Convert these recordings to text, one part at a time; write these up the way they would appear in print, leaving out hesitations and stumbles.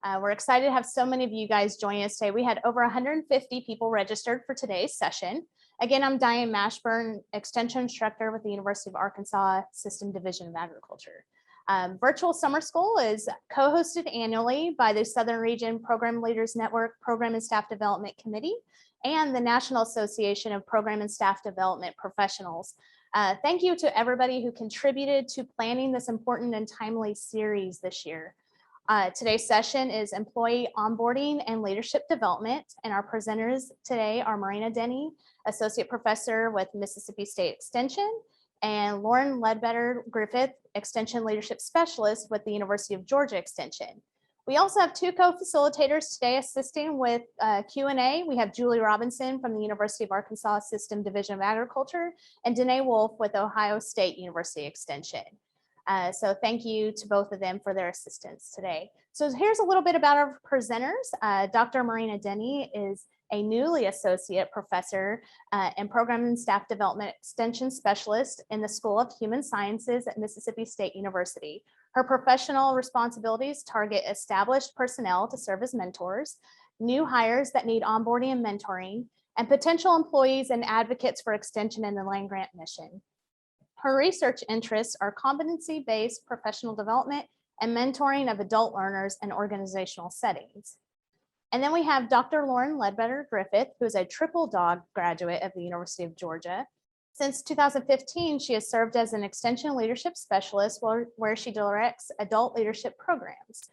We're excited to have so many of you guys joining us today. We had over 150 people registered for today's session. Again, I'm Diane Mashburn, Extension Instructor with the University of Arkansas System Division of Agriculture. Virtual Summer School is co-hosted annually by the Southern Region Program Leaders Network Program and Staff Development Committee and the National Association of Program and Staff Development Professionals. Thank you to everybody who contributed to planning this important and timely series this year. Today's session is Employee Onboarding and Leadership Development, and our presenters today are Marina, Denny, Associate Professor with Mississippi State Extension, and Lauren Ledbetter, Griffeth, Extension Leadership Specialist with the University of Georgia Extension. We also have two co-facilitators today assisting with Q&A. We have Julie Robinson from the University of Arkansas System Division of Agriculture and Denny Wolf with Ohio State University Extension. So thank you to both of them for their assistance today. So here's a little bit about our presenters. Dr. Marina Denny is a newly associate professor and program and staff development extension specialist in the School of Human Sciences at Mississippi State University. Her professional responsibilities target established personnel to serve as mentors, new hires that need onboarding and mentoring, and potential employees and advocates for extension in the land grant mission. Her research interests are competency-based professional development and mentoring of adult learners in organizational settings. And then we have Dr. Lauren Ledbetter Griffith, who is a triple dog graduate of the University of Georgia. Since 2015, she has served as an extension leadership specialist where she directs adult leadership programs.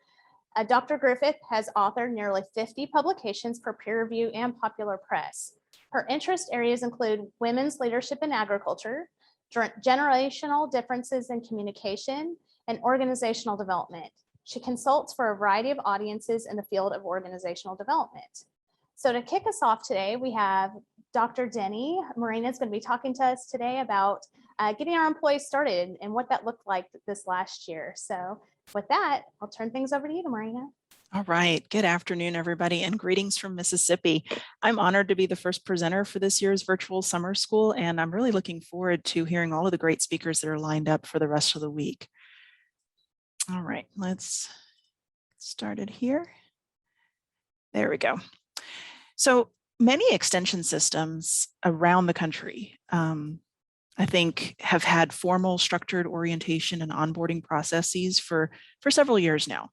Dr. Griffith has authored nearly 50 publications for peer review and popular press. Her interest areas include women's leadership in agriculture, generational differences in communication, and organizational development. She consults for a variety of audiences in the field of organizational development. So to kick us off today, we have Dr. Denny. Marina is going to be talking to us today about getting our employees started and what that looked like this last year. So with that, I'll turn things over to you, Marina. All right. Good afternoon, everybody, and greetings from Mississippi. I'm honored to be the first presenter for this year's virtual summer school, and I'm really looking forward to hearing all of the great speakers that are lined up for the rest of the week. All right, let's get started here. There we go. So many extension systems around the country, I think, have had formal structured orientation and onboarding processes for several years now,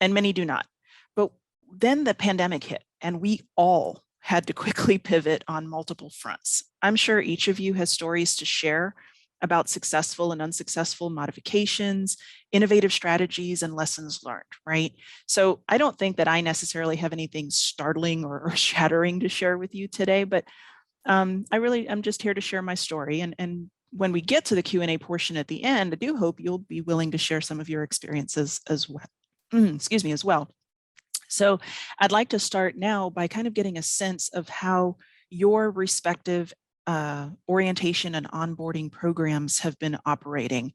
and many do not. But then the pandemic hit, and we all had to quickly pivot on multiple fronts. I'm sure each of you has stories to share about successful and unsuccessful modifications, innovative strategies, and lessons learned, right? So I don't think that I necessarily have anything startling or shattering to share with you today, but I'm just here to share my story. And when we get to the Q&A portion at the end, I do hope you'll be willing to share some of your experiences as well. As well. So I'd like to start now by kind of getting a sense of how your respective orientation and onboarding programs have been operating,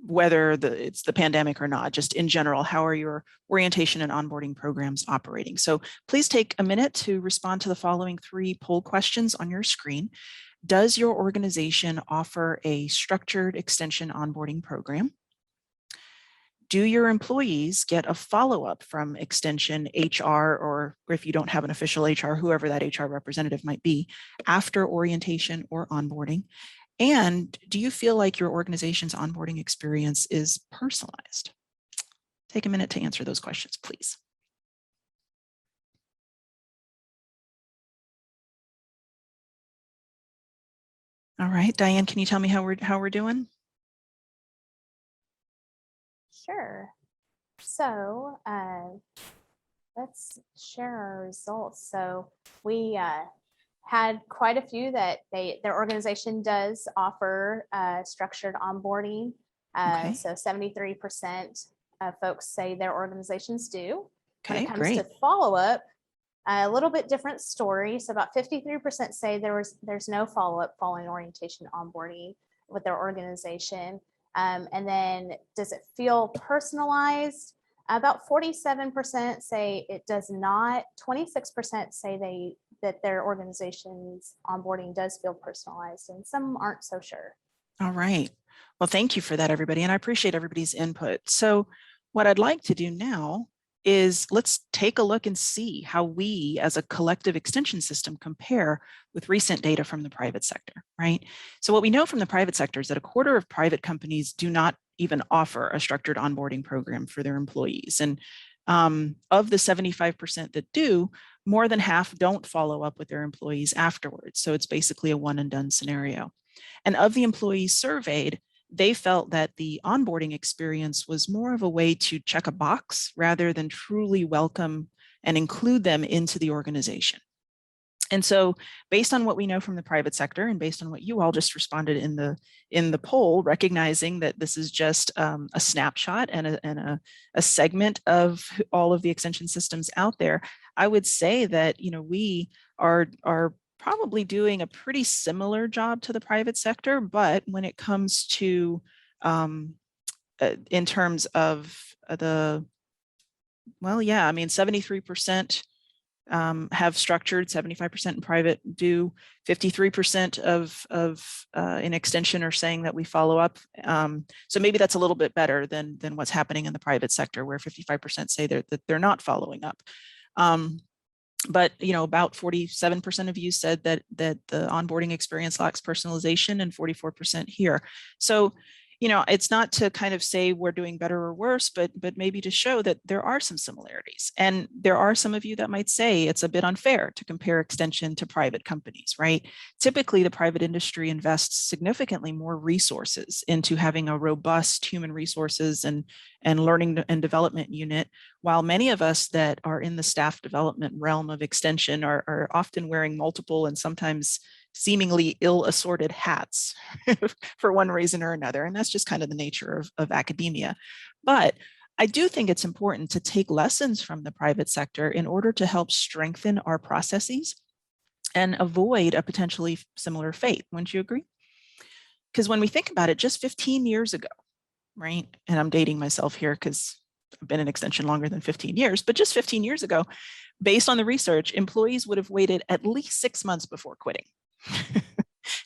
whether it's the pandemic or not. Just in general, how are your orientation and onboarding programs operating? So please take a minute to respond to the following 3 poll questions on your screen. Does your organization offer a structured extension onboarding program? Do your employees get a follow-up from Extension HR, or if you don't have an official HR, whoever that HR representative might be, after orientation or onboarding? And do you feel like your organization's onboarding experience is personalized? Take a minute to answer those questions, please. All right, Diane, can you tell me how we're doing? Sure. So let's share our results. So we had quite a few that their organization does offer structured onboarding. Okay. So 73% of folks say their organizations do. Okay, when it comes great. to follow-up, a little bit different story. So about 53% say there's no follow-up following orientation onboarding with their organization. And then does it feel personalized? About 47% say it does not. 26% say that their organization's onboarding does feel personalized, and some aren't so sure. All right. Well, thank you for that, everybody. And I appreciate everybody's input. So what I'd like to do now is let's take a look and see how we as a collective extension system compare with recent data from the private sector, right? So what we know from the private sector is that a quarter of private companies do not even offer a structured onboarding program for their employees. And of the 75% that do, more than half don't follow up with their employees afterwards. So it's basically a one and done scenario. And of the employees surveyed, they felt that the onboarding experience was more of a way to check a box rather than truly welcome and include them into the organization. And so based on what we know from the private sector and based on what you all just responded in the poll, recognizing that this is just a snapshot and a segment of all of the extension systems out there, I would say that we are probably doing a pretty similar job to the private sector, but when it comes to in terms of the, well, yeah, I mean, 73% have structured, 75% in private do, 53% of in extension are saying that we follow up. So maybe that's a little bit better than what's happening in the private sector, where 55% say that they're not following up. But about 47% of you said that the onboarding experience lacks personalization, and 44% here. So it's not to kind of say we're doing better or worse, but maybe to show that there are some similarities. And there are some of you that might say it's a bit unfair to compare extension to private companies, right? Typically, the private industry invests significantly more resources into having a robust human resources and learning and development unit, while many of us that are in the staff development realm of extension are often wearing multiple and sometimes seemingly ill-assorted hats for one reason or another. And that's just kind of the nature of academia. But I do think it's important to take lessons from the private sector in order to help strengthen our processes and avoid a potentially similar fate. Wouldn't you agree? Because when we think about it, just 15 years ago, right? And I'm dating myself here because I've been in extension longer than 15 years, but just 15 years ago, based on the research, employees would have waited at least 6 months before quitting.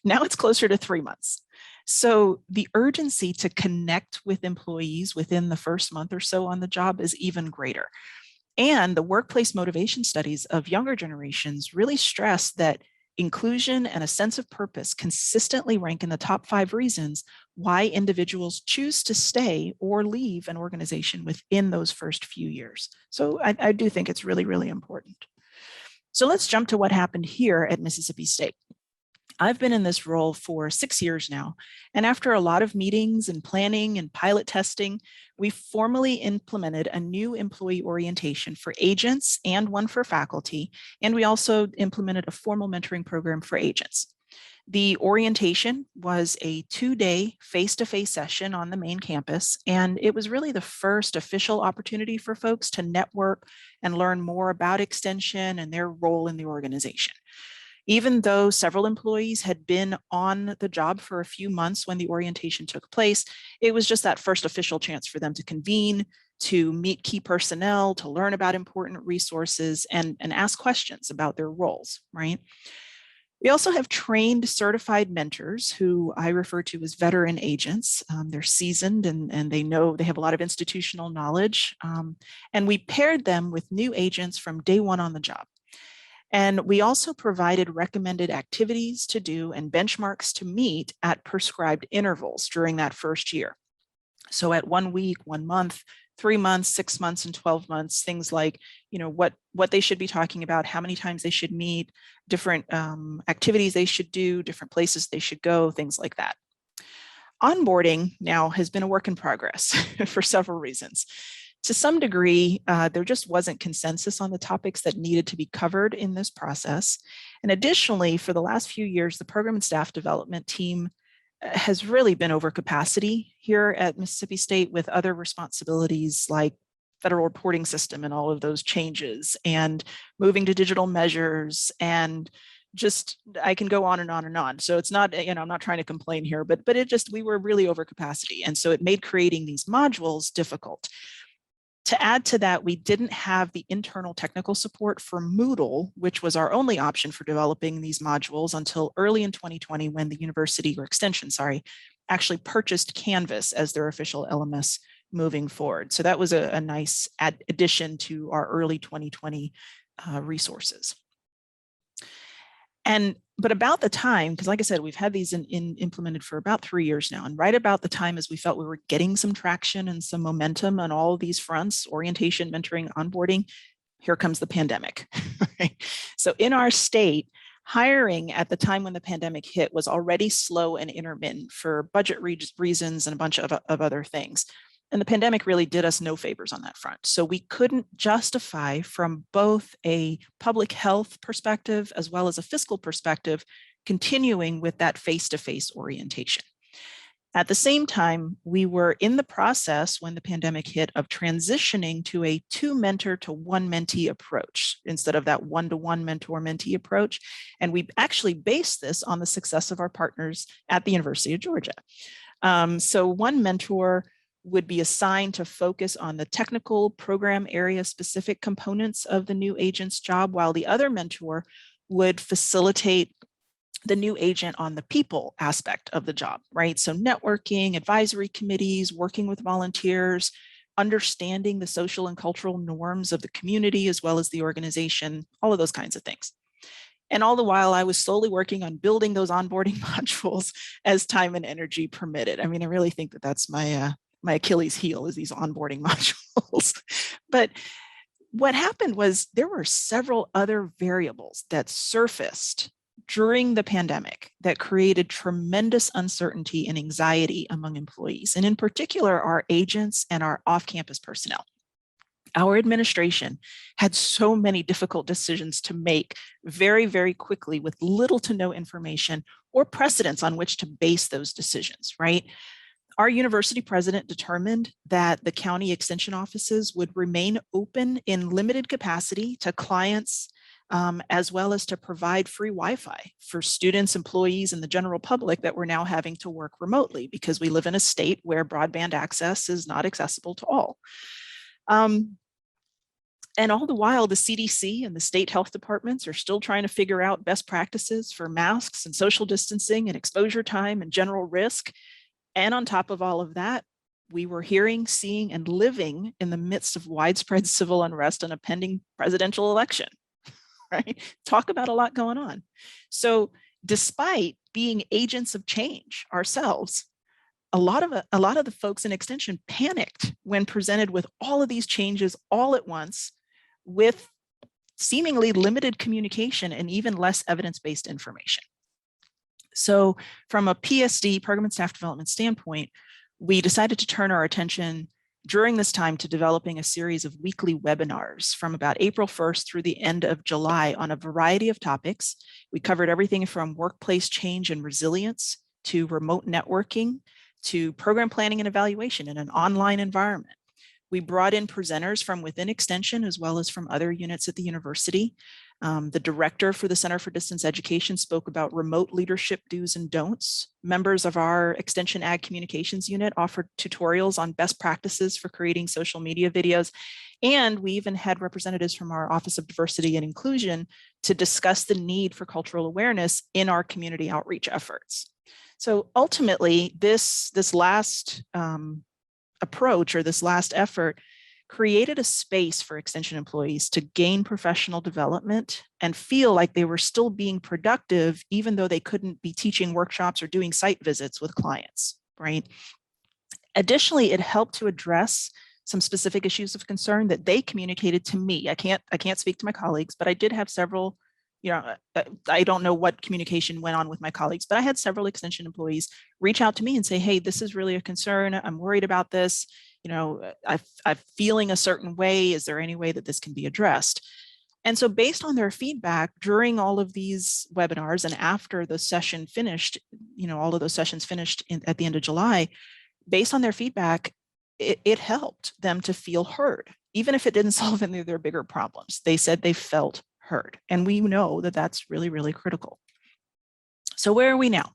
Now it's closer to 3 months. So the urgency to connect with employees within the first month or so on the job is even greater. And the workplace motivation studies of younger generations really stress that inclusion and a sense of purpose consistently rank in the top 5 reasons why individuals choose to stay or leave an organization within those first few years. So I do think it's really, really important. So let's jump to what happened here at Mississippi State. I've been in this role for 6 years now, and after a lot of meetings and planning and pilot testing, we formally implemented a new employee orientation for agents and one for faculty, and we also implemented a formal mentoring program for agents. The orientation was a 2-day face-to-face session on the main campus, and it was really the first official opportunity for folks to network and learn more about extension and their role in the organization. Even though several employees had been on the job for a few months when the orientation took place, it was just that first official chance for them to convene, to meet key personnel, to learn about important resources, and ask questions about their roles, right? We also have trained certified mentors who I refer to as veteran agents. They're seasoned and they have a lot of institutional knowledge. And we paired them with new agents from day one on the job. And we also provided recommended activities to do and benchmarks to meet at prescribed intervals during that first year. So at 1 week, 1 month, 3 months, 6 months, and 12 months, things like, what they should be talking about, how many times they should meet, different activities they should do, different places they should go, things like that. Onboarding now has been a work in progress for several reasons. To some degree, there just wasn't consensus on the topics that needed to be covered in this process. And additionally, for the last few years, the program and staff development team has really been over capacity here at Mississippi State with other responsibilities like federal reporting system and all of those changes and moving to digital measures and just, I can go on and on and on. So it's not, I'm not trying to complain here, but we were really over capacity. And so it made creating these modules difficult. To add to that, we didn't have the internal technical support for Moodle, which was our only option for developing these modules until early in 2020 when the university, or extension, actually purchased Canvas as their official LMS moving forward. So that was a nice addition to our early 2020 resources. But about the time, because like I said, we've had these implemented for about 3 years now, and right about the time as we felt we were getting some traction and some momentum on all of these fronts, orientation, mentoring, onboarding, here comes the pandemic. Right? So in our state, hiring at the time when the pandemic hit was already slow and intermittent for budget reasons and a bunch of other things. And the pandemic really did us no favors on that front. So we couldn't justify, from both a public health perspective as well as a fiscal perspective, continuing with that face-to-face orientation. At the same time, we were in the process when the pandemic hit of transitioning to a 2 mentor to 1 mentee approach instead of that 1-to-1 mentor-mentee approach. And we actually based this on the success of our partners at the University of Georgia. So 1 mentor would be assigned to focus on the technical program area specific components of the new agent's job, while the other mentor would facilitate the new agent on the people aspect of the job, right? So networking, advisory committees, working with volunteers, understanding the social and cultural norms of the community as well as the organization, all of those kinds of things. And all the while, I was slowly working on building those onboarding modules as time and energy permitted. I mean, I really think that that's my Achilles heel, is these onboarding modules. But what happened was there were several other variables that surfaced during the pandemic that created tremendous uncertainty and anxiety among employees, and in particular, our agents and our off-campus personnel. Our administration had so many difficult decisions to make very, very quickly with little to no information or precedents on which to base those decisions, right? Our university president determined that the county extension offices would remain open in limited capacity to clients, as well as to provide free Wi-Fi for students, employees, and the general public that were now having to work remotely, because we live in a state where broadband access is not accessible to all. And all the while, the CDC and the state health departments are still trying to figure out best practices for masks and social distancing and exposure time and general risk. And on top of all of that, we were hearing, seeing, and living in the midst of widespread civil unrest and a pending presidential election, right? Talk about a lot going on. So despite being agents of change ourselves, a lot of the folks in Extension panicked when presented with all of these changes all at once, with seemingly limited communication and even less evidence-based information. So from a PSD, program and staff development standpoint, we decided to turn our attention during this time to developing a series of weekly webinars from about April 1st through the end of July on a variety of topics. We covered everything from workplace change and resilience to remote networking to program planning and evaluation in an online environment. We brought in presenters from within Extension as well as from other units at the university. The director for the Center for Distance Education spoke about remote leadership do's and don'ts. Members of our Extension Ag Communications unit offered tutorials on best practices for creating social media videos. And we even had representatives from our Office of Diversity and Inclusion to discuss the need for cultural awareness in our community outreach efforts. So ultimately, this last approach, or this last effort, created a space for Extension employees to gain professional development and feel like they were still being productive, even though they couldn't be teaching workshops or doing site visits with clients, right? Additionally, it helped to address some specific issues of concern that they communicated to me. I can't speak to my colleagues, but I did have several, I don't know what communication went on with my colleagues, but I had several Extension employees reach out to me and say, hey, this is really a concern. I'm worried about this. I'm feeling a certain way. Is there any way that this can be addressed? And so based on their feedback during all of these webinars and after the session finished, all of those sessions finished at the end of July, based on their feedback, it helped them to feel heard, even if it didn't solve any of their bigger problems. They said they felt heard. And we know that that's really, really critical. So where are we now?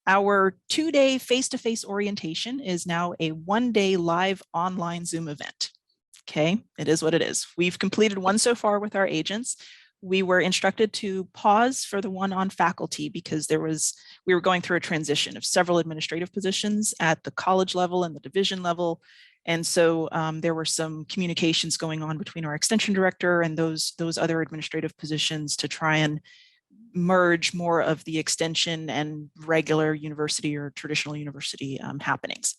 Our 2-day face-to-face orientation is now a 1-day live online Zoom event. Okay, it is what it is. We've completed one so far with our agents. We were instructed to pause for the one on faculty because we were going through a transition of several administrative positions at the college level and the division level. And so there were some communications going on between our extension director and those other administrative positions to try and merge more of the extension and regular university or traditional university happenings.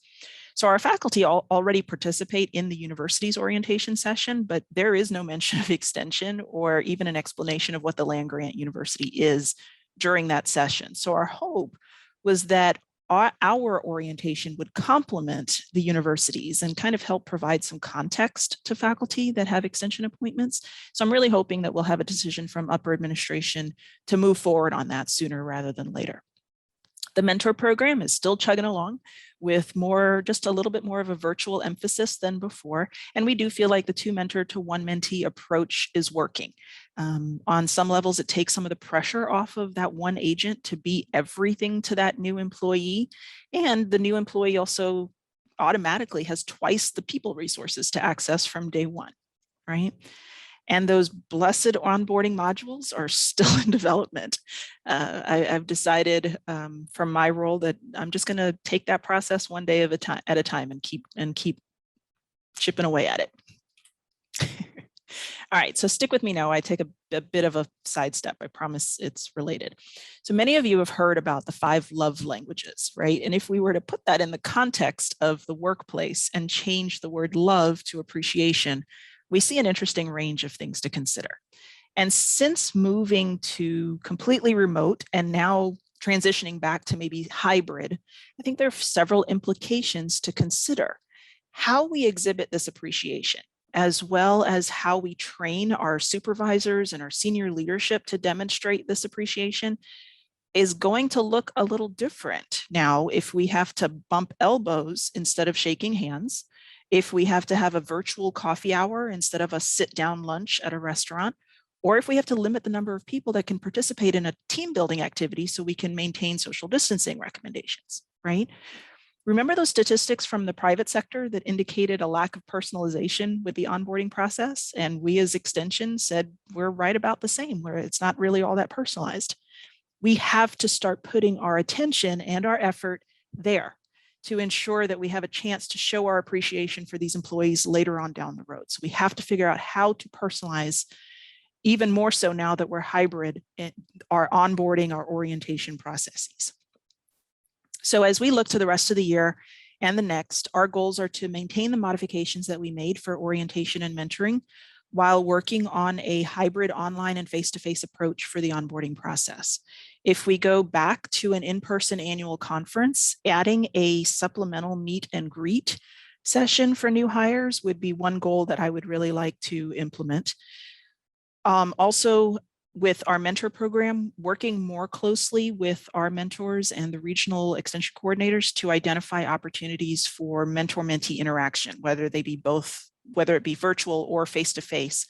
So our faculty already participate in the university's orientation session, but there is no mention of extension or even an explanation of what the land-grant university is during that session. So our hope was that our orientation would complement the universities and kind of help provide some context to faculty that have extension appointments. So I'm really hoping that we'll have a decision from upper administration to move forward on that sooner rather than later. The mentor program is still chugging along with just a little bit more of a virtual emphasis than before. And we do feel like the 2 mentor to 1 mentee approach is working. On some levels, it takes some of the pressure off of that one agent to be everything to that new employee. And the new employee also automatically has twice the people resources to access from day 1, right? And those blessed onboarding modules are still in development. I've decided from my role that I'm just going to take that process one day at a time and keep chipping away at it. All right, so stick with me now. I take a bit of a sidestep. I promise it's related. So many of you have heard about the 5 love languages, right? And if we were to put that in the context of the workplace and change the word love to appreciation, we see an interesting range of things to consider. And since moving to completely remote and now transitioning back to maybe hybrid, I think there are several implications to consider. How we exhibit this appreciation, as well as how we train our supervisors and our senior leadership to demonstrate this appreciation, is going to look a little different now if we have to bump elbows instead of shaking hands, if we have to have a virtual coffee hour instead of a sit-down lunch at a restaurant, or if we have to limit the number of people that can participate in a team building activity so we can maintain social distancing recommendations, right? Remember those statistics from the private sector that indicated a lack of personalization with the onboarding process? And we as Extension said, we're right about the same, where it's not really all that personalized. We have to start putting our attention and our effort there to ensure that we have a chance to show our appreciation for these employees later on down the road. So we have to figure out how to personalize, even more so now that we're hybrid, in our onboarding, our orientation processes. So as we look to the rest of the year and the next, our goals are to maintain the modifications that we made for orientation and mentoring while working on a hybrid online and face-to-face approach for the onboarding process. If we go back to an in-person annual conference, adding a supplemental meet and greet session for new hires would be one goal that I would really like to implement. Also, with our mentor program, working more closely with our mentors and the regional extension coordinators to identify opportunities for mentor-mentee interaction, whether it be virtual or face-to-face,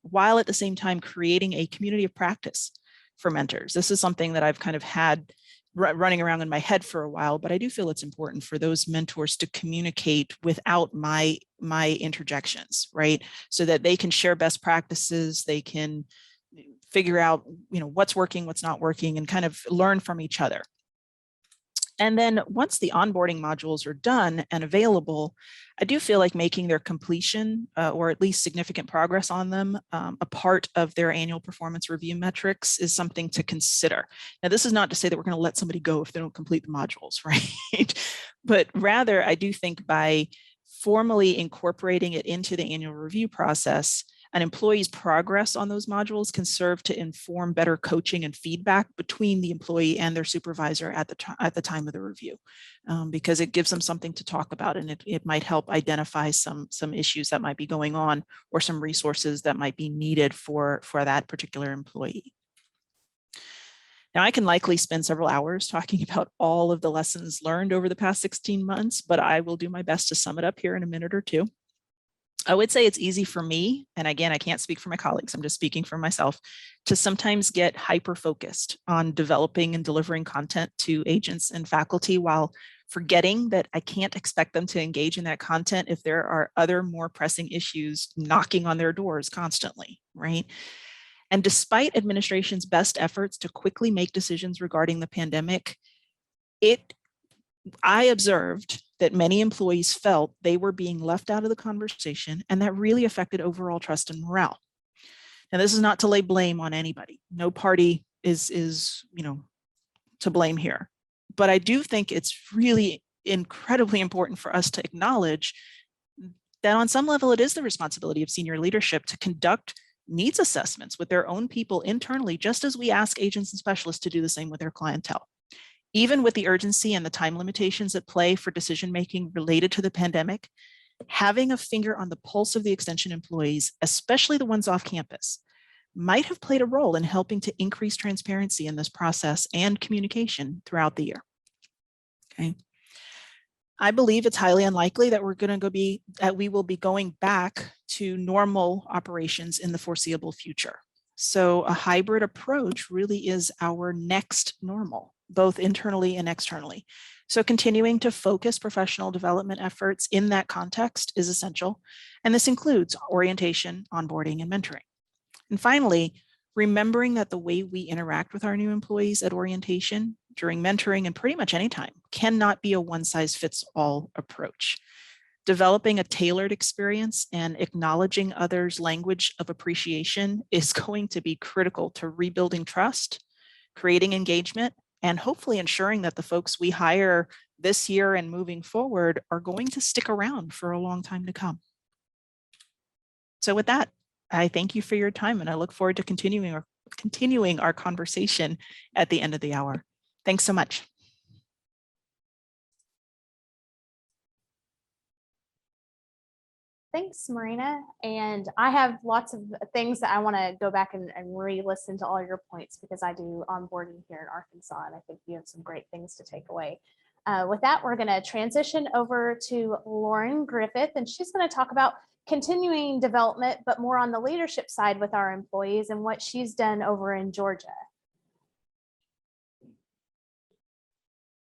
while at the same time creating a community of practice for mentors. This is something that I've kind of had running around in my head for a while, but I do feel it's important for those mentors to communicate without my interjections, right? So that they can share best practices, they can figure out, what's working, what's not working, and kind of learn from each other. And then once the onboarding modules are done and available, I do feel like making their completion or at least significant progress on them a part of their annual performance review metrics is something to consider. Now, this is not to say that we're going to let somebody go if they don't complete the modules, right? But rather, I do think by formally incorporating it into the annual review process, an employee's progress on those modules can serve to inform better coaching and feedback between the employee and their supervisor at the time of the review, because it gives them something to talk about, and it might help identify some issues that might be going on or some resources that might be needed for that particular employee. Now, I can likely spend several hours talking about all of the lessons learned over the past 16 months, but I will do my best to sum it up here in a minute or two. I would say it's easy for me, and again, I can't speak for my colleagues, I'm just speaking for myself, to sometimes get hyper-focused on developing and delivering content to agents and faculty while forgetting that I can't expect them to engage in that content if there are other more pressing issues knocking on their doors constantly, right? And despite administration's best efforts to quickly make decisions regarding the pandemic, it I observed that many employees felt they were being left out of the conversation, and that really affected overall trust and morale. Now, this is not to lay blame on anybody. No party is to blame here. But I do think it's really incredibly important for us to acknowledge that on some level, it is the responsibility of senior leadership to conduct needs assessments with their own people internally, just as we ask agents and specialists to do the same with their clientele. Even with the urgency and the time limitations at play for decision-making related to the pandemic, having a finger on the pulse of the extension employees, especially the ones off campus, might have played a role in helping to increase transparency in this process and communication throughout the year. Okay. I believe it's highly unlikely that we will be going back to normal operations in the foreseeable future. So a hybrid approach really is our next normal, both internally and externally. So continuing to focus professional development efforts in that context is essential. And this includes orientation, onboarding, and mentoring. And finally, remembering that the way we interact with our new employees at orientation, during mentoring, and pretty much any time cannot be a one-size-fits-all approach. Developing a tailored experience and acknowledging others' language of appreciation is going to be critical to rebuilding trust, creating engagement, and hopefully ensuring that the folks we hire this year and moving forward are going to stick around for a long time to come. So with that, I thank you for your time, and I look forward to continuing our conversation at the end of the hour. Thanks so much. Thanks, Marina. And I have lots of things that I want to go back and re-listen to all your points, because I do onboarding here in Arkansas, and I think you have some great things to take away. With that, we're going to transition over to Lauren Griffith, and she's going to talk about continuing development, but more on the leadership side with our employees and what she's done over in Georgia.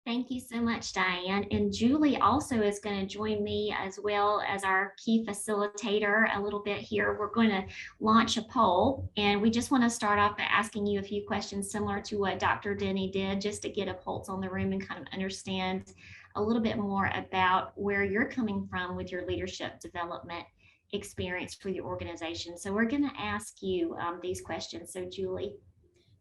Thank you so much, Diane. And Julie also is going to join me as well as our key facilitator a little bit here. We're going to launch a poll, and we just want to start off by asking you a few questions similar to what Dr. Denny did, just to get a pulse on the room and kind of understand a little bit more about where you're coming from with your leadership development experience for the organization. So we're going to ask you these questions. So Julie.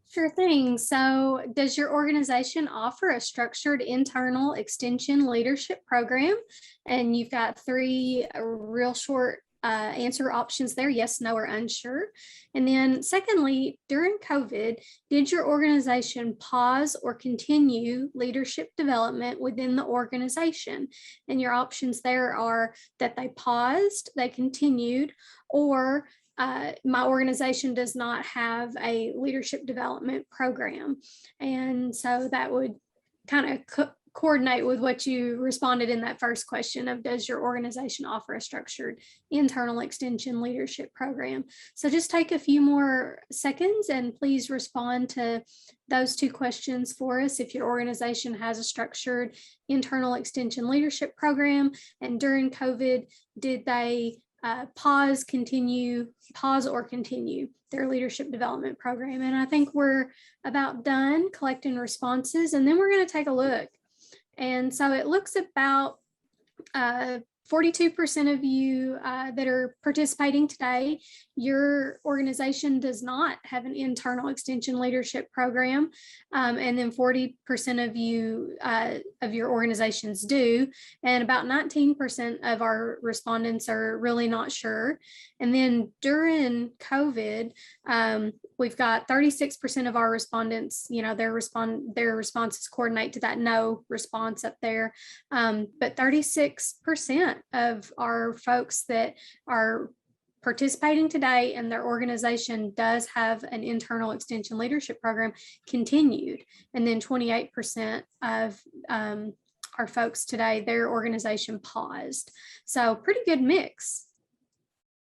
Sure thing. So does your organization offer a structured internal extension leadership program? And you've got three real short answer options there: yes, no, or unsure. And then secondly, during COVID, did your organization pause or continue leadership development within the organization? And your options there are that they paused, they continued, or my organization does not have a leadership development program. And so that would kind of coordinate with what you responded in that first question of, does your organization offer a structured internal extension leadership program? So just take a few more seconds and please respond to those two questions for us. If your organization has a structured internal extension leadership program, and during COVID, did they pause or continue their leadership development program? And I think we're about done collecting responses, and then we're going to take a look. And so it looks about 42% of you that are participating today, your organization does not have an internal extension leadership program. And then 40% of you, of your organizations do. And about 19% of our respondents are really not sure. And then during COVID, we've got 36% of our respondents, their responses coordinate to that no response up there. But 36% of our folks that are participating today and their organization does have an internal extension leadership program continued. And then 28% of our folks today, their organization paused. So pretty good mix.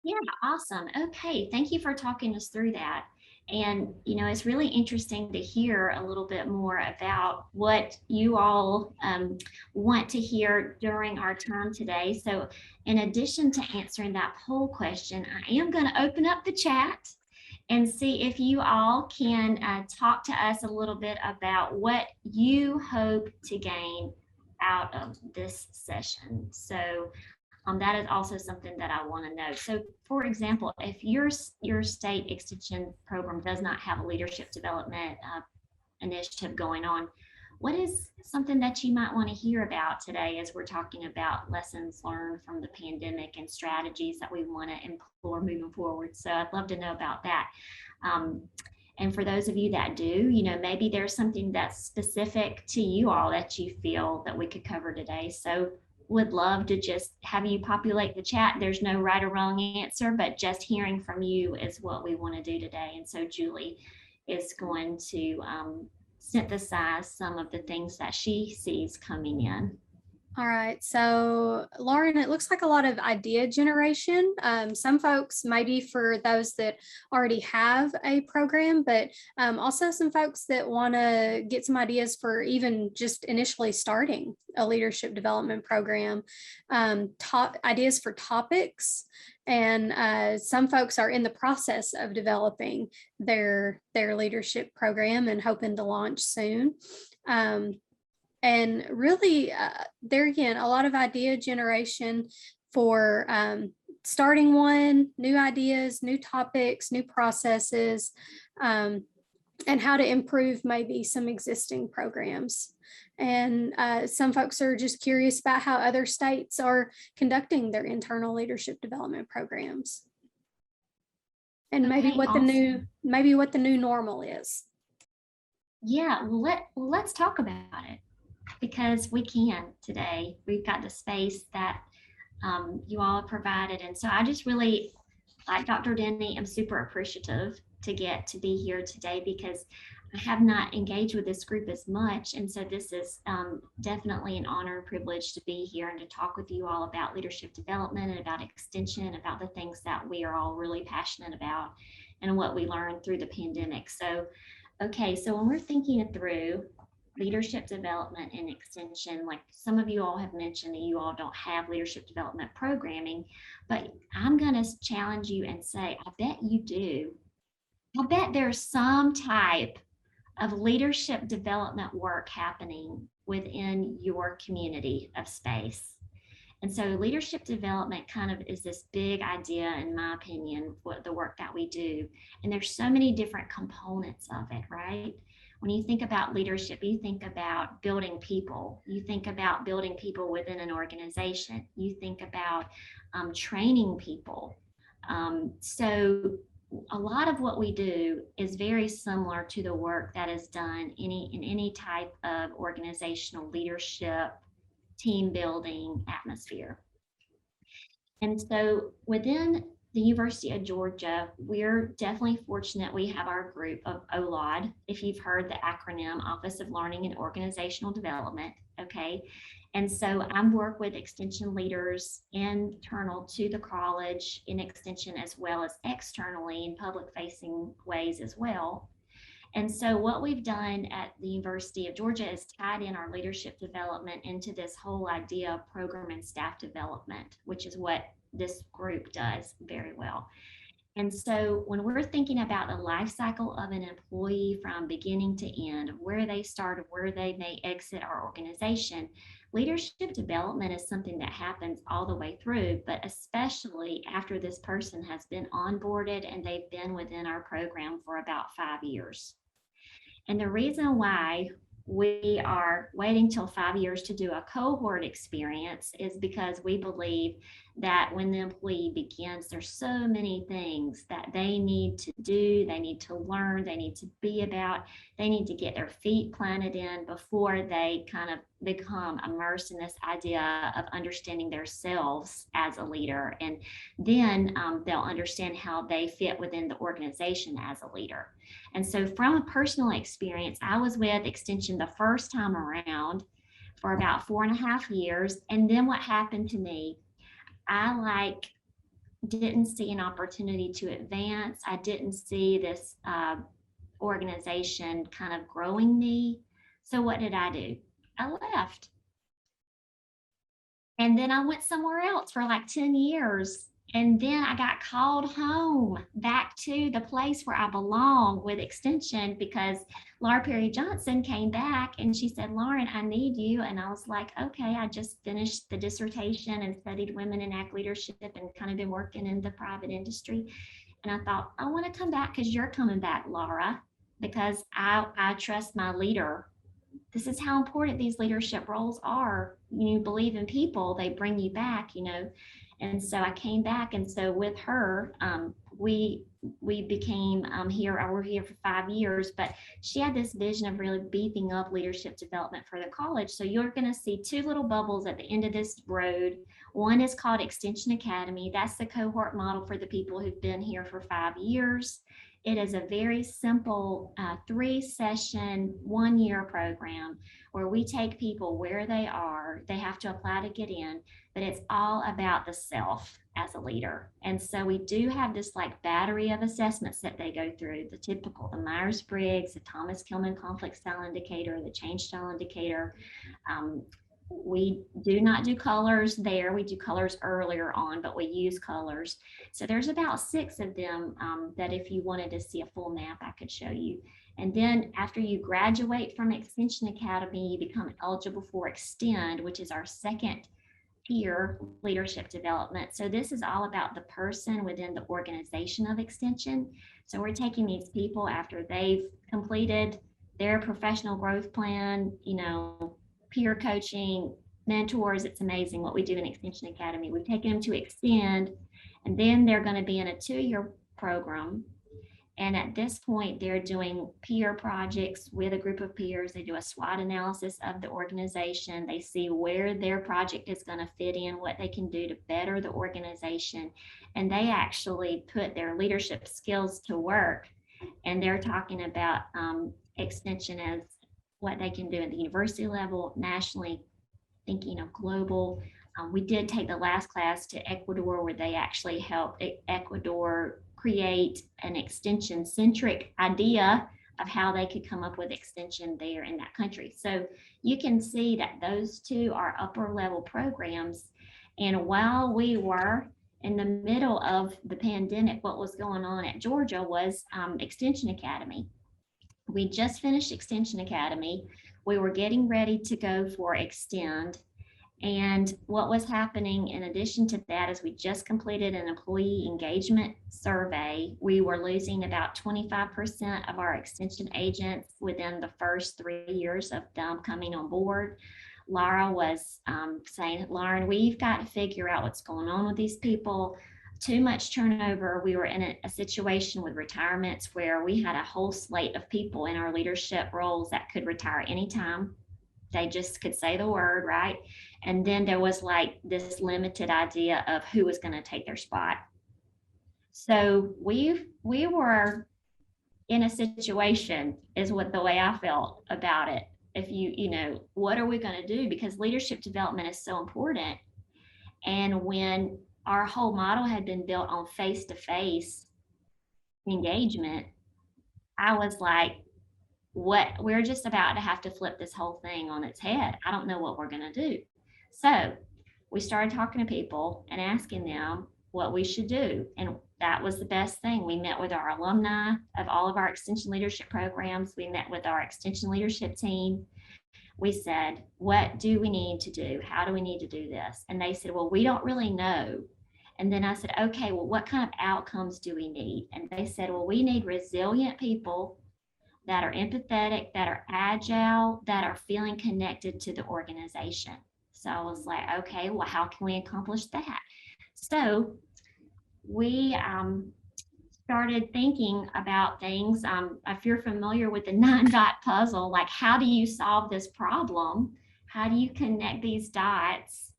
Yeah, awesome. Okay, thank you for talking us through that. And, it's really interesting to hear a little bit more about what you all want to hear during our time today. So in addition to answering that poll question, I am going to open up the chat and see if you all can talk to us a little bit about what you hope to gain out of this session. So that is also something that I want to know. So for example, if your state extension program does not have a leadership development initiative going on, what is something that you might want to hear about today as we're talking about lessons learned from the pandemic and strategies that we want to employ moving forward? So I'd love to know about that. And for those of you that do, maybe there's something that's specific to you all that you feel that we could cover today. So would love to just have you populate the chat. There's no right or wrong answer, but just hearing from you is what we want to do today. And so Julie is going to synthesize some of the things that she sees coming in. All right, so Lauren, it looks like a lot of idea generation. Some folks, maybe for those that already have a program, but also some folks that want to get some ideas for even just initially starting a leadership development program, ideas for topics. And some folks are in the process of developing their leadership program and hoping to launch soon. And really, there again, a lot of idea generation for starting one, new ideas, new topics, new processes, and how to improve maybe some existing programs. And some folks are just curious about how other states are conducting their internal leadership development programs. And maybe Okay, what awesome. the new normal is. Yeah, let's talk about it, because we can today. We've got the space that you all have provided. And so I just really, like Dr. Denny, I'm super appreciative to get to be here today, because I have not engaged with this group as much. And so this is definitely an honor and privilege to be here and to talk with you all about leadership development and about extension, about the things that we are all really passionate about and what we learned through the pandemic. So, okay, so when we're thinking it through, leadership development and extension, like some of you all have mentioned that you all don't have leadership development programming, but I'm going to challenge you and say, I bet you do. I bet there's some type of leadership development work happening within your community of space. And so leadership development kind of is this big idea, in my opinion, what the work that we do. And there's so many different components of it, right? When you think about leadership, you think about building people. You think about building people within an organization. You think about training people. So a lot of what we do is very similar to the work that is done in any type of organizational leadership, team building atmosphere. And so within the University of Georgia, we're definitely fortunate we have our group of OLOD, if you've heard the acronym, Office of Learning and Organizational Development, okay? And so I work with extension leaders internal to the college in extension, as well as externally in public facing ways as well. And so what we've done at the University of Georgia is tied in our leadership development into this whole idea of program and staff development, which is what this group does very well. And so when we're thinking about the life cycle of an employee from beginning to end, of where they start, of where they may exit our organization, leadership development is something that happens all the way through, but especially after this person has been onboarded and they've been within our program for about 5 years. And the reason why we are waiting till 5 years to do a cohort experience is because we believe that when the employee begins, there's so many things that they need to do, they need to learn, they need to be about, they need to get their feet planted in before they kind of become immersed in this idea of understanding themselves as a leader. And then they'll understand how they fit within the organization as a leader. And so from a personal experience, I was with Extension the first time around for about 4.5 years. And then what happened to me, I didn't see an opportunity to advance. I didn't see this organization kind of growing me. So what did I do? I left. And then I went somewhere else for like 10 years. And then I got called home back to the place where I belong with Extension because Laura Perry Johnson came back and she said, Lauren, I need you. And I was like, okay, I just finished the dissertation and studied women in ag leadership and kind of been working in the private industry. And I thought, I want to come back because you're coming back, Laura, because I trust my leader. This is how important these leadership roles are. You believe in people, they bring you back, you know. And so I came back, and so with her, we became here. I were here for 5 years, but she had this vision of really beefing up leadership development for the college. So you're going to see two little bubbles at the end of this road. One is called Extension Academy. That's the cohort model for the people who've been here for 5 years. It is a very simple 3-session, 1-year program where we take people where they are. They have to apply to get in, but it's all about the self as a leader. And so we do have this like battery of assessments that they go through, the typical, the Myers-Briggs, the Thomas-Kilmann conflict style indicator, the change style indicator. We do not do colors there. We do colors earlier on, but we use colors. So there's about 6 of them that if you wanted to see a full map, I could show you. And then after you graduate from Extension Academy, you become eligible for Extend, which is our second peer leadership development. So this is all about the person within the organization of Extension. So we're taking these people after they've completed their professional growth plan, you know, peer coaching, mentors. It's amazing what we do in Extension Academy. We've taken them to Extend, and then they're going to be in a 2-year program. And at this point, they're doing peer projects with a group of peers. They do a SWOT analysis of the organization. They see where their project is going to fit in, what they can do to better the organization. And they actually put their leadership skills to work. And they're talking about Extension as what they can do at the university level, nationally, thinking of global. We did take the last class to Ecuador, where they actually helped Ecuador create an extension-centric idea of how they could come up with extension there in that country. So you can see that those two are upper level programs. And while we were in the middle of the pandemic, what was going on at Georgia was Extension Academy. We just finished Extension Academy. We were getting ready to go for Extend. And what was happening in addition to that is we just completed an employee engagement survey. We were losing about 25% of our extension agents within the first 3 years of them coming on board. Laura was saying, Lauren, we've got to figure out what's going on with these people. Too much turnover. We were in a situation with retirements where we had a whole slate of people in our leadership roles that could retire anytime. They just could say the word, right? And then there was like this limited idea of who was going to take their spot. So we were in a situation, is what the way I felt about it. If you know, what are we going to do? Because leadership development is so important. And when our whole model had been built on face-to-face engagement, I was like, we're just about to have to flip this whole thing on its head. I don't know what we're going to do. So we started talking to people and asking them what we should do. And that was the best thing. We met with our alumni of all of our extension leadership programs. We met with our extension leadership team. We said, what do we need to do? How do we need to do this? And they said, well, we don't really know. And then I said, okay, well, what kind of outcomes do we need? And they said, well, we need resilient people that are empathetic, that are agile, that are feeling connected to the organization. So I was like, okay, well, how can we accomplish that? So we started thinking about things. If you're familiar with the 9-dot puzzle, like how do you solve this problem? How do you connect these dots?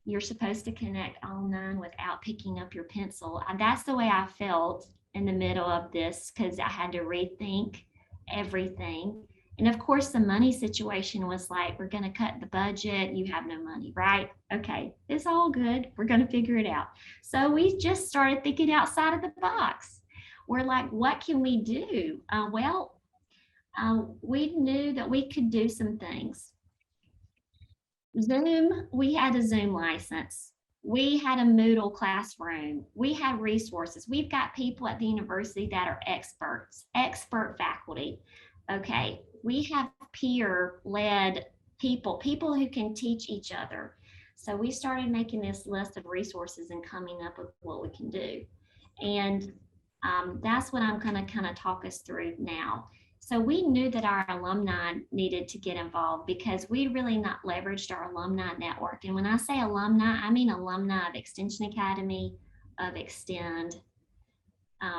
You're supposed to connect all 9 without picking up your pencil. That's the way I felt in the middle of this, because I had to rethink everything. And of course, the money situation was like, we're going to cut the budget. You have no money, right? Okay, it's all good. We're going to figure it out. So we just started thinking outside of the box. We're like, what can we do? We knew that we could do some things. Zoom, we had a Zoom license. We had a Moodle classroom. We had resources. We've got people at the university that are experts, expert faculty. Okay, we have peer-led people who can teach each other. So we started making this list of resources and coming up with what we can do. And that's what I'm going to kind of talk us through now. So we knew that our alumni needed to get involved because we really not leveraged our alumni network. And when I say alumni, I mean alumni of Extension Academy, of Extend.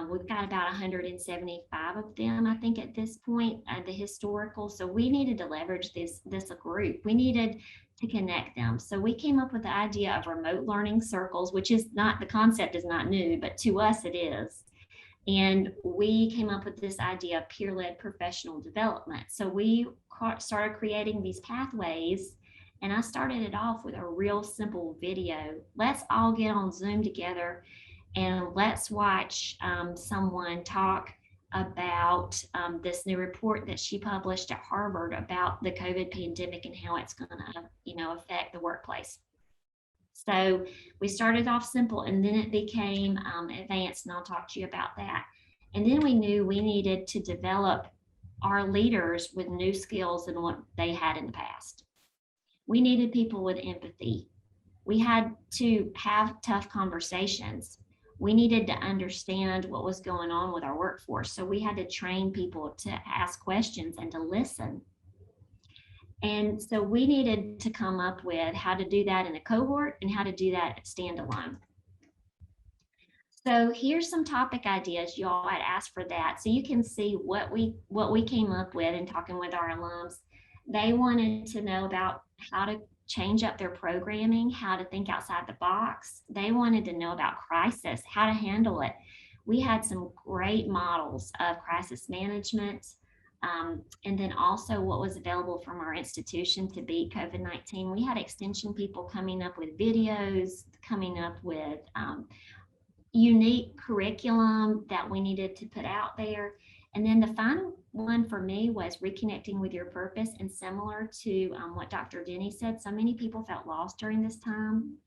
We've got about 175 of them, I think, at this point, the historical. So we needed to leverage this group. We needed to connect them. So we came up with the idea of remote learning circles, which is not, the concept is not new, but to us it is. And we came up with this idea of peer-led professional development. So we started creating these pathways, and I started it off with a real simple video. Let's all get on Zoom together and let's watch someone talk about this new report that she published at Harvard about the COVID pandemic and how it's going to, affect the workplace. So we started off simple, and then it became advanced, and I'll talk to you about that. And then we knew we needed to develop our leaders with new skills than what they had in the past. We needed people with empathy. We had to have tough conversations. We needed to understand what was going on with our workforce. So we had to train people to ask questions and to listen. And so we needed to come up with how to do that in a cohort and how to do that standalone. So here's some topic ideas. Y'all had asked for that. So you can see what we came up with in talking with our alums. They wanted to know about how to change up their programming, how to think outside the box. They wanted to know about crisis, how to handle it. We had some great models of crisis management. And then also what was available from our institution to beat COVID-19. We had extension people coming up with videos, coming up with unique curriculum that we needed to put out there. And then the final one for me was reconnecting with your purpose. And similar to what Dr. Denny said, so many people felt lost during this time.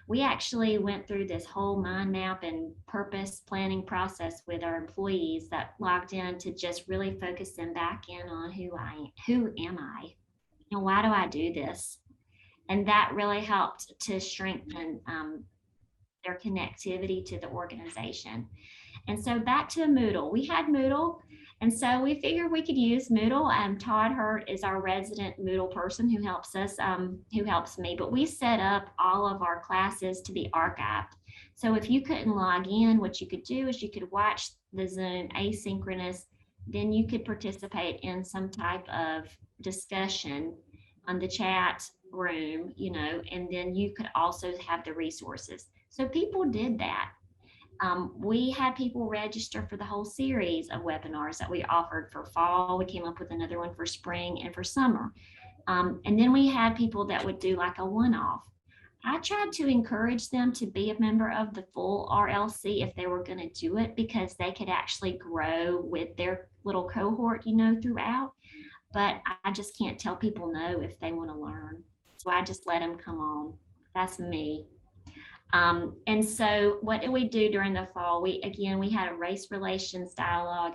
We actually went through this whole mind map and purpose planning process with our employees that logged in to just really focus them back in on who am I, and why do I do this? And that really helped to strengthen their connectivity to the organization. And so back to Moodle, we had Moodle. And so we figured we could use Moodle. Todd Hurt is our resident Moodle person who helps us, who helps me, but we set up all of our classes to be archived. So if you couldn't log in, what you could do is you could watch the Zoom asynchronous, then you could participate in some type of discussion on the chat room, and then you could also have the resources. So people did that. We had people register for the whole series of webinars that we offered for fall. We came up with another one for spring and for summer. And then we had people that would do like a one-off. I tried to encourage them to be a member of the full RLC if they were going to do it, because they could actually grow with their little cohort, throughout. But I just can't tell people no if they want to learn. So I just let them come on. That's me. And so what did we do during the fall? We had a race relations dialogue.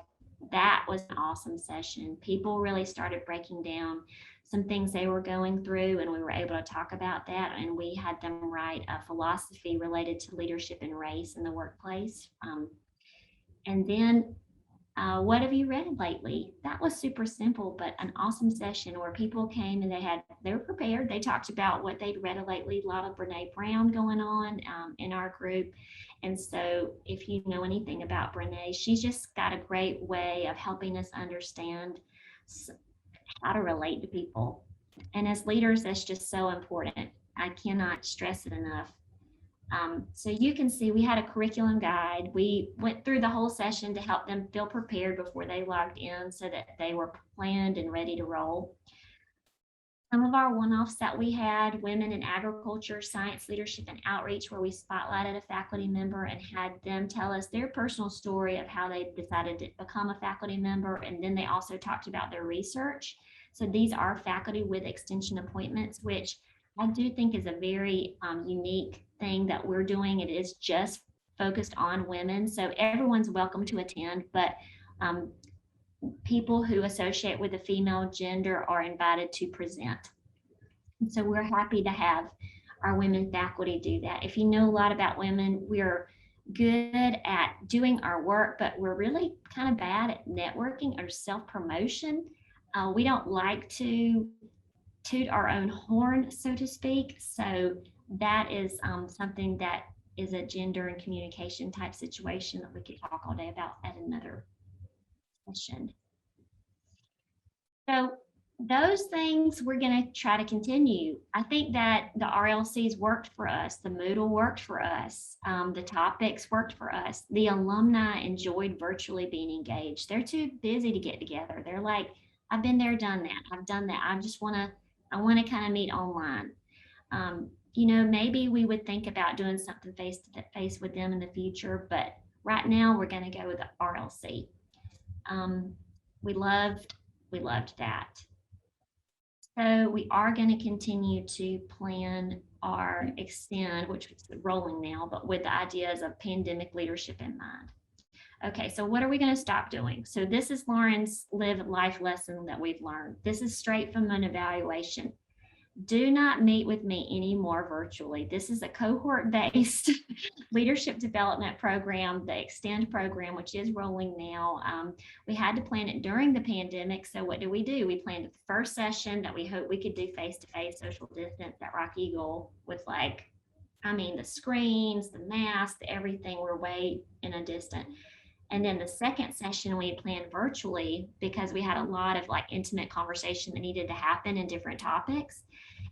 That was an awesome session. People really started breaking down some things they were going through, and we were able to talk about that. And we had them write a philosophy related to leadership and race in the workplace. And then what have you read lately? That was super simple, but an awesome session where people came and they were prepared. They talked about what they'd read lately, a lot of Brene Brown going on in our group. And so if you know anything about Brene, she's just got a great way of helping us understand how to relate to people. And as leaders, that's just so important. I cannot stress it enough. So you can see we had a curriculum guide. We went through the whole session to help them feel prepared before they logged in so that they were planned and ready to roll. Some of our one-offs that we had, women in agriculture, science, leadership, and outreach, where we spotlighted a faculty member and had them tell us their personal story of how they decided to become a faculty member. And then they also talked about their research. So these are faculty with extension appointments, which I do think is a very unique thing that we're doing. It is just focused on women. So everyone's welcome to attend, but um, people who associate with the female gender are invited to present. And so we're happy to have our women faculty do that. If you know a lot about women, we're good at doing our work, but we're really kind of bad at networking or self-promotion. We don't like to toot our own horn, so to speak. So that is something that is a gender and communication type situation that we could talk all day about at another session. So those things we're going to try to continue. I think that the RLCs worked for us. The Moodle worked for us. The topics worked for us. The alumni enjoyed virtually being engaged. They're too busy to get together. They're like, I've been there, done that. I've done that. I want to kind of meet online. You know, maybe we would think about doing something face to face with them in the future, but right now we're going to go with the RLC. We loved that. So we are going to continue to plan our extend, which is rolling now, but with the ideas of pandemic leadership in mind. Okay, so what are we going to stop doing? So this is Lauren's live life lesson that we've learned. This is straight from an evaluation. Do not meet with me anymore virtually. This is a cohort-based leadership development program, the Extend program, which is rolling now. We had to plan it during the pandemic. So what do? We planned the first session that we hope we could do face-to-face social distance at Rock Eagle with the screens, the masks, everything. We're way in a distant. And then the second session we had planned virtually because we had a lot of intimate conversation that needed to happen in different topics.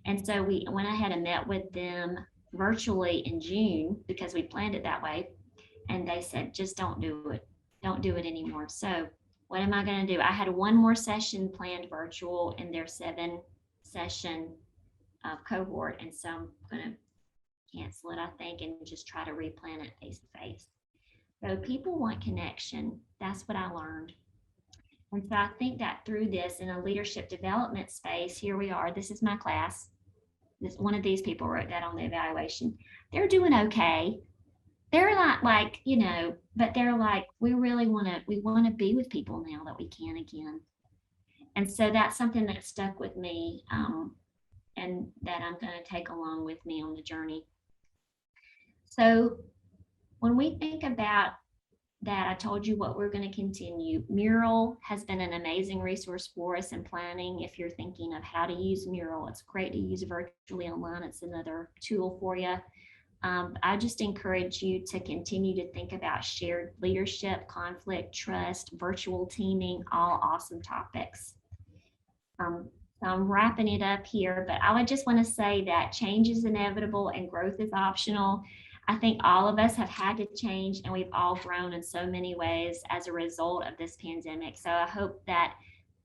And so we went ahead and met with them virtually in June because we planned it that way. And they said, just don't do it. Don't do it anymore. So what am I going to do? I had one more session planned virtual in their 7-session cohort. And so I'm going to cancel it, I think, and just try to replan it face to face. So people want connection. That's what I learned. And so I think that through this in a leadership development space, here we are. This is my class. One of these people wrote that on the evaluation. They're doing okay. They're not but they're like, we want to be with people now that we can again. And so that's something that stuck with me and that I'm going to take along with me on the journey. So when we think about that, I told you what we're going to continue. Mural has been an amazing resource for us in planning. If you're thinking of how to use Mural, it's great to use virtually online. It's another tool for you. I just encourage you to continue to think about shared leadership, conflict, trust, virtual teaming, all awesome topics. So I'm wrapping it up here, but I would just want to say that change is inevitable and growth is optional. I think all of us have had to change and we've all grown in so many ways as a result of this pandemic. So I hope that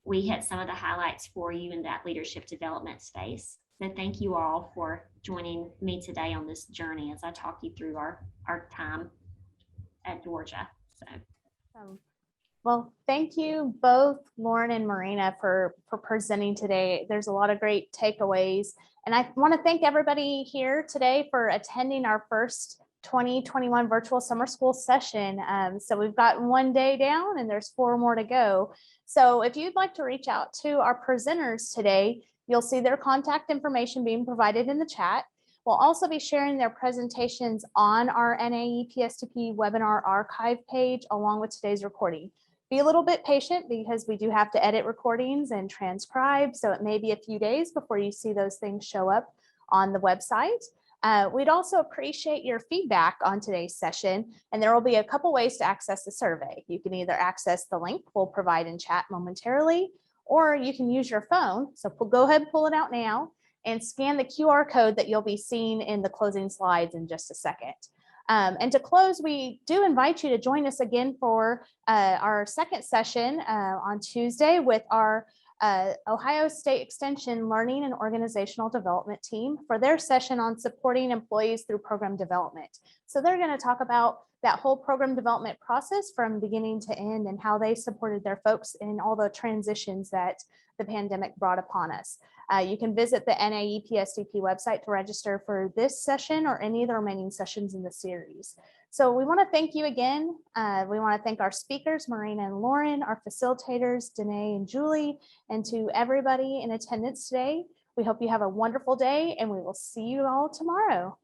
we hit some of the highlights for you in that leadership development space. So thank you all for joining me today on this journey as I talk you through our time at Georgia. Well, thank you both, Lauren and Marina, for presenting today. There's a lot of great takeaways. And I want to thank everybody here today for attending our first 2021 virtual summer school session. So we've gotten 1 day down and there's 4 more to go. So if you'd like to reach out to our presenters today, you'll see their contact information being provided in the chat. We'll also be sharing their presentations on our NAE PSTP webinar archive page along with today's recording. Be a little bit patient because we do have to edit recordings and transcribe. So it may be a few days before you see those things show up on the website. We'd also appreciate your feedback on today's session. And there will be a couple ways to access the survey. You can either access the link we'll provide in chat momentarily, or you can use your phone. So go ahead and pull it out now and scan the QR code that you'll be seeing in the closing slides in just a second. And to close, we do invite you to join us again for our second session on Tuesday with our Ohio State Extension Learning and Organizational Development team for their session on supporting employees through program development. So they're going to talk about that whole program development process from beginning to end and how they supported their folks in all the transitions that the pandemic brought upon us. You can visit the NAEPSDP website to register for this session or any of the remaining sessions in the series. So we want to thank you again. We want to thank our speakers, Marina and Lauren, our facilitators, Denny and Julie, and to everybody in attendance today. We hope you have a wonderful day and we will see you all tomorrow.